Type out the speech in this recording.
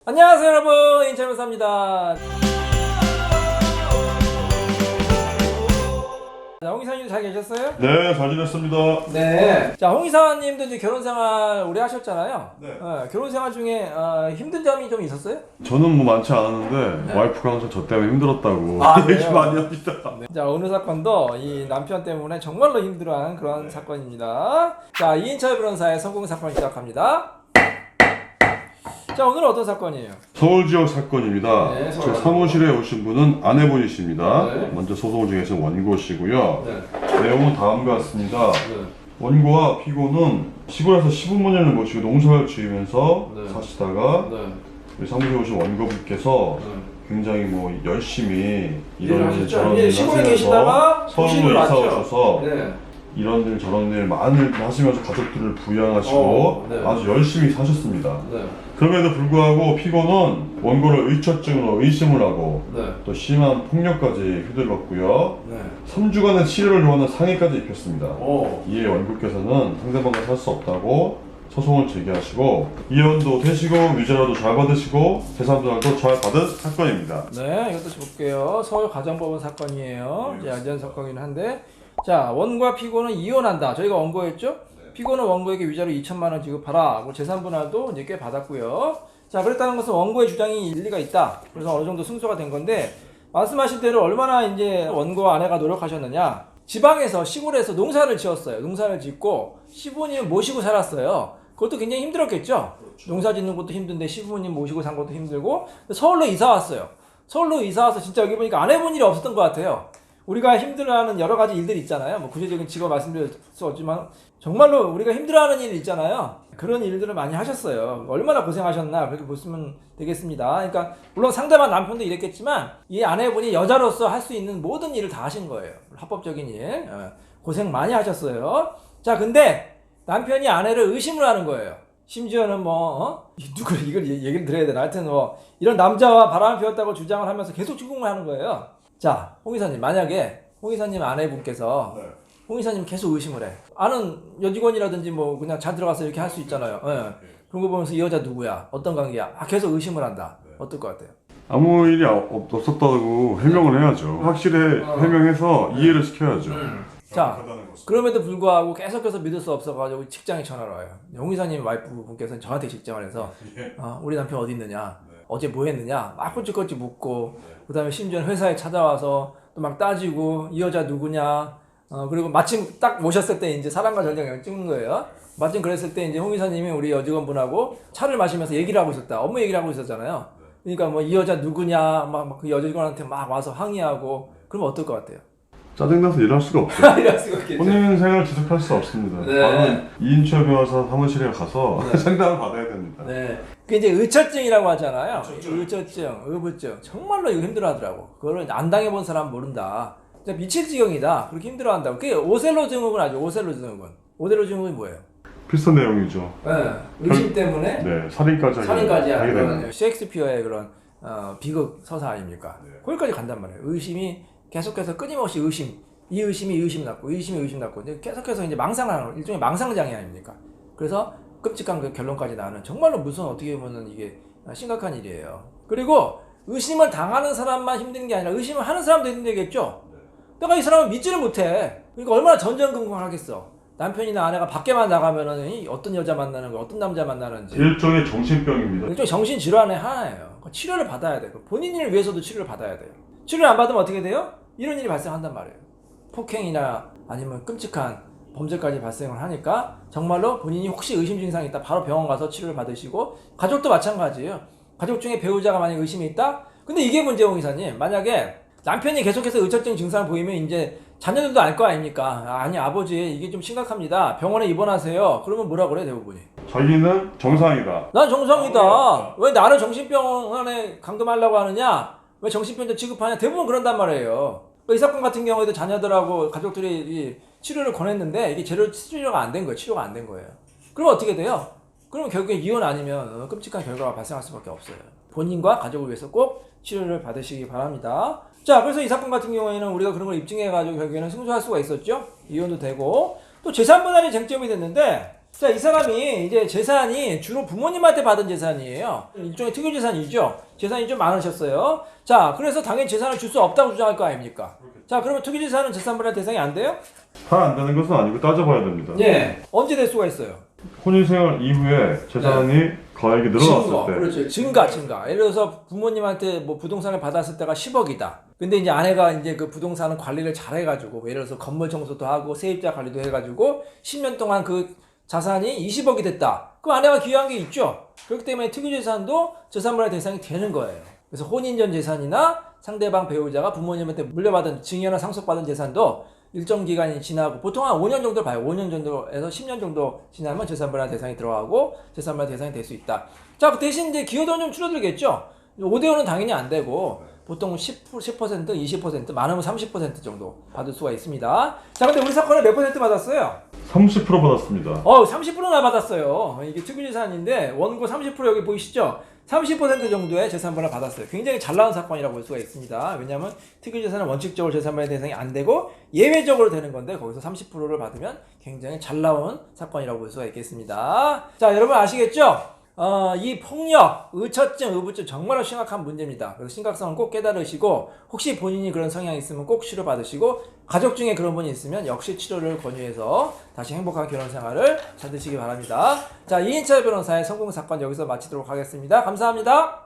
안녕하세요 여러분, 인천변호사입니다. 자, 홍 이사님 잘 계셨어요? 네, 잘 지냈습니다. 네. 자, 홍 이사님도 이제 결혼 생활 오래 하셨잖아요. 네. 결혼 생활 중에 힘든 점이 좀 있었어요? 저는 뭐 많지 않았는데 네. 와이프가 항상 저 때문에 힘들었다고 얘기 그래요? 많이 합니다. 네. 자, 오늘 사건도 이 남편 때문에 정말로 힘들어하는 그런 사건입니다. 자, 이인철 변호사의 성공 사건 시작합니다. 자, 오늘은 어떤 사건이에요? 서울 지역 사건입니다. 네, 제 사무실에 오신 분은 아내분이십니다. 네. 먼저 소송을 중에서 원고시고요. 네. 내용은 다음과 같습니다. 네. 원고와 피고는 시골에서 시부모님을 모시고 농사를 지으면서 네. 사시다가 네. 우리 사무실에 오신 원고분께서 네. 굉장히 뭐 열심히 일을 이런 일 하셨죠? 저런 이제 일 시골에 계시다가 서울로 도시로 이사 왔죠? 오셔서 네. 이런 일 저런 일 많이 하시면서 가족들을 부양하시고 네. 아주 열심히 사셨습니다. 네. 그럼에도 불구하고 피고는 원고를 의처증으로 의심을 하고 네. 또 심한 폭력까지 휘둘렀고요. 네. 3주간의 치료를 요하는 상해까지 입혔습니다. 오. 이에 원고께서는 상대방과 살 수 없다고 소송을 제기하시고 이혼도 되시고 위자료도 잘 받으시고 재산분할도 잘 받은 사건입니다. 네, 이것도 볼게요. 서울 가정법원 사건이에요. 네, 이제 사건이긴 한데, 자, 원고와 피고는 이혼한다. 저희가 원고했죠? 피고는 원고에게 위자료 2천만 원 지급하라. 뭐 재산분할도 이제 꽤 받았고요. 자, 그랬다는 것은 원고의 주장이 일리가 있다. 그래서 어느 정도 승소가 된 건데, 말씀하신 대로 얼마나 이제 원고와 아내가 노력하셨느냐. 지방에서 시골에서 농사를 지었어요. 농사를 짓고 시부모님 모시고 살았어요. 그것도 굉장히 힘들었겠죠. 농사 짓는 것도 힘든데 시부모님 모시고 산 것도 힘들고 서울로 이사 왔어요. 서울로 이사 와서 진짜 여기 보니까 안 해본 일이 없었던 것 같아요. 우리가 힘들어하는 여러 가지 일들이 있잖아요. 뭐 구체적인 직업 말씀드릴 수 없지만 정말로 우리가 힘들어하는 일 있잖아요. 그런 일들을 많이 하셨어요. 얼마나 고생하셨나 그렇게 보시면 되겠습니다. 그러니까 물론 상대방 남편도 이랬겠지만 이 아내분이 여자로서 할 수 있는 모든 일을 다 하신 거예요. 합법적인 일. 고생 많이 하셨어요. 자, 근데 남편이 아내를 의심을 하는 거예요. 심지어는 누구 이걸 얘기를 드려야 되나? 하여튼 이런 남자와 바람을 피웠다고 주장을 하면서 계속 추궁을 하는 거예요. 자, 홍 이사님, 만약에 홍 이사님 아내분께서 네. 홍 이사님 계속 의심을 해. 아는 여직원이라든지 뭐 그냥 자 들어가서 이렇게 할 수 있잖아요. 그런 거 보면서 이 여자 누구야? 어떤 관계야? 계속 의심을 한다. 어떨 것 같아요? 아무 일이 없었다고 해명을 해야죠. 확실히 해명해서 이해를 시켜야죠. 자, 그럼에도 불구하고 계속해서 믿을 수 없어가지고 직장에 전화를 와요. 홍 이사님 와이프분께서는 저한테 직장을 해서 우리 남편 어디 있느냐, 어제 뭐 했느냐 막 꿀ጭ꿀ጭ 묻고, 그 다음에 심지어는 회사에 찾아와서 또 막 따지고 이 여자 누구냐, 그리고 마침 딱 모셨을 때 이제 사랑과 전쟁을 찍는 거예요. 마침 그랬을 때 이제 홍 이사님이 우리 여직원분하고 차를 마시면서 얘기를 하고 있었다. 업무 얘기를 하고 있었잖아요. 그러니까 뭐 이 여자 누구냐 막 그 여직원한테 막 와서 항의하고, 그러면 어떨 것 같아요? 짜증나서 일할 수가 없죠. 이럴 수가 있겠죠. 혼인 생활 지속할 수 없습니다. 네. 바로 이인철 변호사 사무실에 가서 네. 상담을 받아야 됩니다. 네. 그게 이제 의처증이라고 하잖아요. 의처증, 의부증. 정말로 이거 힘들어 하더라고. 그거를 안 당해본 사람 모른다. 진짜 미칠 지경이다. 그렇게 힘들어 한다고. 그게 오셀로 증후군 아죠. 오셀로 증후군. 오셀로 증후군이 뭐예요? 비슷한 내용이죠. 네. 의심 때문에 네, 살인까지 살인까지 하게 하는 됩니다. 그런 셰익스피어의 그런 비극 서사 아닙니까? 거기까지 간단 말이에요. 의심이 계속해서 끊임없이 이 의심이 낳고 이제 계속해서 이제 망상하는 일종의 망상장애 아닙니까? 그래서 끔찍한 그 결론까지 나는 정말로 무슨 어떻게 보면 이게 심각한 일이에요. 그리고 의심을 당하는 사람만 힘든 게 아니라 의심을 하는 사람도 힘들겠죠? 내가 이 사람을 믿지를 못해. 그러니까 얼마나 전전긍긍하겠어. 남편이나 아내가 밖에만 나가면은 어떤 여자 만나는 거, 어떤 남자 만나는지. 일종의 정신병입니다. 일종의 정신질환의 하나예요. 치료를 받아야 돼요. 본인을 위해서도 치료를 받아야 돼요. 치료를 안 받으면 어떻게 돼요? 이런 일이 발생한단 말이에요. 폭행이나 아니면 끔찍한 범죄까지 발생을 하니까 정말로 본인이 혹시 의심 증상이 있다 바로 병원 가서 치료를 받으시고, 가족도 마찬가지예요. 가족 중에 배우자가 만약 의심이 있다? 근데 이게 문제예요, 홍 이사님. 만약에 남편이 계속해서 의처증 증상을 보이면 이제 자녀들도 알 거 아닙니까? 아니 아버지 이게 좀 심각합니다. 병원에 입원하세요. 그러면 뭐라 그래 대부분이? 자기는 정상이다. 난 정상이다. 왜 나를 정신병원에 감금하려고 하느냐? 왜 정신병자 취급하냐? 대부분 그런단 말이에요. 이 사건 같은 경우에도 자녀들하고 가족들이 이 치료를 권했는데 이게 제대로 치료가 안 된 거예요. 치료가 안 된 거예요. 그럼 어떻게 돼요? 그러면 결국에 이혼 아니면 끔찍한 결과가 발생할 수밖에 없어요. 본인과 가족을 위해서 꼭 치료를 받으시기 바랍니다. 자, 그래서 이 사건 같은 경우에는 우리가 그런 걸 입증해가지고 결국에는 승소할 수가 있었죠. 이혼도 되고, 또 재산분할이 쟁점이 됐는데, 자, 이 사람이 이제 재산이 주로 부모님한테 받은 재산이에요. 일종의 특유 재산이죠. 재산이 좀 많으셨어요. 자, 그래서 당연히 재산을 줄 수 없다고 주장할 거 아닙니까? 자, 그러면 특유 재산은 재산분할 대상이 안 돼요? 다 안 되는 것은 아니고 따져봐야 됩니다. 예. 언제 될 수가 있어요? 혼인생활 이후에 재산이 가액이 늘어났을 증거, 때. 그렇죠. 증가. 예를 들어서 부모님한테 뭐 부동산을 받았을 때가 10억이다. 근데 이제 아내가 이제 그 부동산 관리를 잘 해가지고, 예를 들어서 건물 청소도 하고 세입자 관리도 해가지고 10년 동안 그 자산이 20억이 됐다. 그럼 아내가 기여한 게 있죠. 그렇기 때문에 특유재산도 재산분할 대상이 되는 거예요. 그래서 혼인 전 재산이나 상대방 배우자가 부모님한테 물려받은 증여나 상속받은 재산도 일정 기간이 지나고 보통 한 5년 정도 봐요. 5년 정도에서 10년 정도 지나면 재산분할 대상이 들어가고 재산분할 대상이 될 수 있다. 자, 그 대신 이제 기여도는 좀 줄어들겠죠. 5대5는 당연히 안 되고 보통 10%, 20%, 많으면 30% 정도 받을 수가 있습니다. 자, 근데 우리 사건에 몇 퍼센트 받았어요? 30% 받았습니다. 30%나 받았어요. 이게 특유재산인데 원고 30% 여기 보이시죠? 30% 정도의 재산분할 받았어요. 굉장히 잘 나온 사건이라고 볼 수가 있습니다. 왜냐하면 특유재산은 원칙적으로 재산분할 대상이 안 되고 예외적으로 되는 건데 거기서 30%를 받으면 굉장히 잘 나온 사건이라고 볼 수가 있겠습니다. 자, 여러분 아시겠죠? 이 폭력, 의처증, 의부증 정말로 심각한 문제입니다. 그래서 심각성을 꼭 깨달으시고 혹시 본인이 그런 성향이 있으면 꼭 치료받으시고 가족 중에 그런 분이 있으면 역시 치료를 권유해서 다시 행복한 결혼 생활을 찾으시기 바랍니다. 자, 이인철 변호사의 성공 사건 여기서 마치도록 하겠습니다. 감사합니다.